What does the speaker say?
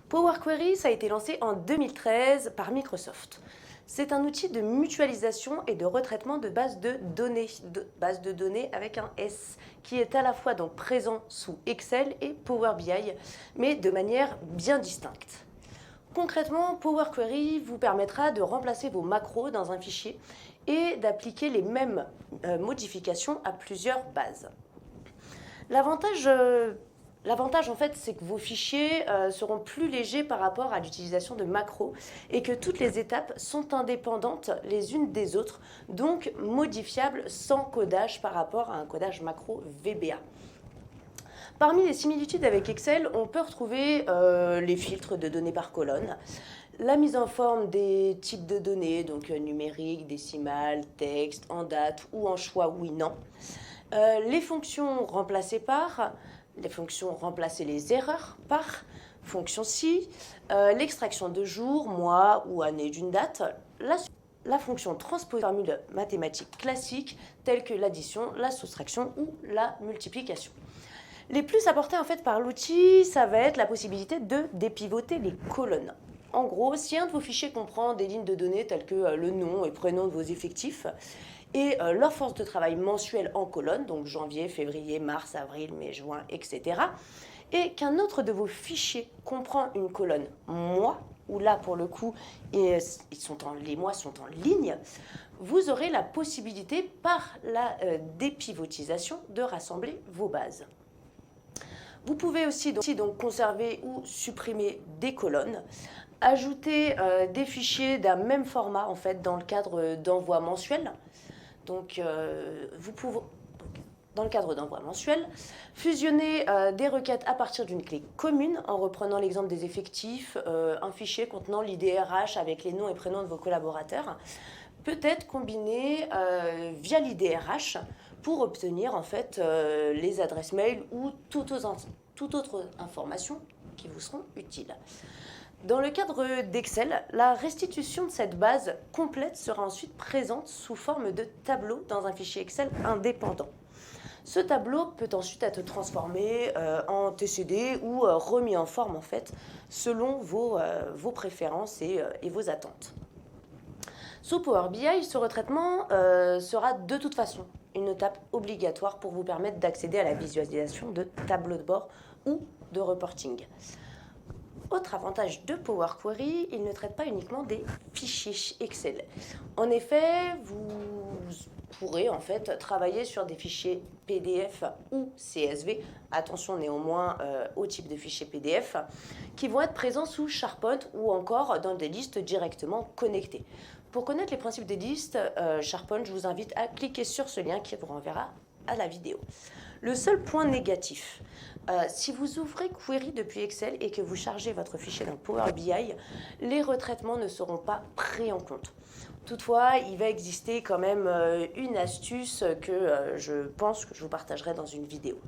Power Query, ça a été lancé en 2013 par Microsoft. C'est un outil de mutualisation et de retraitement de bases de données avec un S, qui est à la fois donc présent sous Excel et Power BI, mais de manière bien distincte. Concrètement, Power Query vous permettra de remplacer vos macros dans un fichier et d'appliquer les mêmes modifications à plusieurs bases. L'avantage, en fait, c'est que vos fichiers seront plus légers par rapport à l'utilisation de macros et que toutes les étapes sont indépendantes les unes des autres, donc modifiables sans codage par rapport à un codage macro VBA. Parmi les similitudes avec Excel, on peut retrouver les filtres de données par colonne, la mise en forme des types de données, donc numérique, décimal, texte, en date ou en choix oui-non. Les fonctions remplacées par, les fonctions remplacer les erreurs par, fonction si, l'extraction de jour, mois ou année d'une date, la fonction transposer formule mathématique classique telle que l'addition, la soustraction ou la multiplication. Les plus apportés en fait par l'outil, ça va être la possibilité de dépivoter les colonnes. En gros, si un de vos fichiers comprend des lignes de données telles que le nom et prénom de vos effectifs et leur force de travail mensuelle en colonne, donc janvier, février, mars, avril, mai, juin, etc., et qu'un autre de vos fichiers comprend une colonne mois, où là pour le coup les mois sont en ligne, vous aurez la possibilité par la dépivotisation de rassembler vos bases. Vous pouvez aussi donc conserver ou supprimer des colonnes, ajouter des fichiers d'un même format en fait dans le cadre d'envoi mensuel. Donc vous pouvez dans le cadre d'envoi mensuel, fusionner des requêtes à partir d'une clé commune en reprenant l'exemple des effectifs, un fichier contenant l'IDRH avec les noms et prénoms de vos collaborateurs, peut être combiné via l'IDRH pour obtenir en fait les adresses mail ou toute autre information qui vous seront utiles. Dans le cadre d'Excel, la restitution de cette base complète sera ensuite présente sous forme de tableau dans un fichier Excel indépendant. Ce tableau peut ensuite être transformé en TCD ou remis en forme en fait selon vos préférences et vos attentes. Sous Power BI, ce retraitement sera de toute façon une étape obligatoire pour vous permettre d'accéder à la visualisation de tableaux de bord ou de reporting. Autre avantage de Power Query, il ne traite pas uniquement des fichiers Excel. En effet, vous pourrez en fait travailler sur des fichiers PDF ou CSV, attention néanmoins au type de fichier PDF, qui vont être présents sous SharePoint ou encore dans des listes directement connectées. Pour connaître les principes des listes SharePoint, je vous invite à cliquer sur ce lien qui vous renverra à la vidéo. Le seul point négatif, si vous ouvrez Query depuis Excel et que vous chargez votre fichier dans Power BI, les retraitements ne seront pas pris en compte. Toutefois, il va exister quand même une astuce que je pense que je vous partagerai dans une vidéo.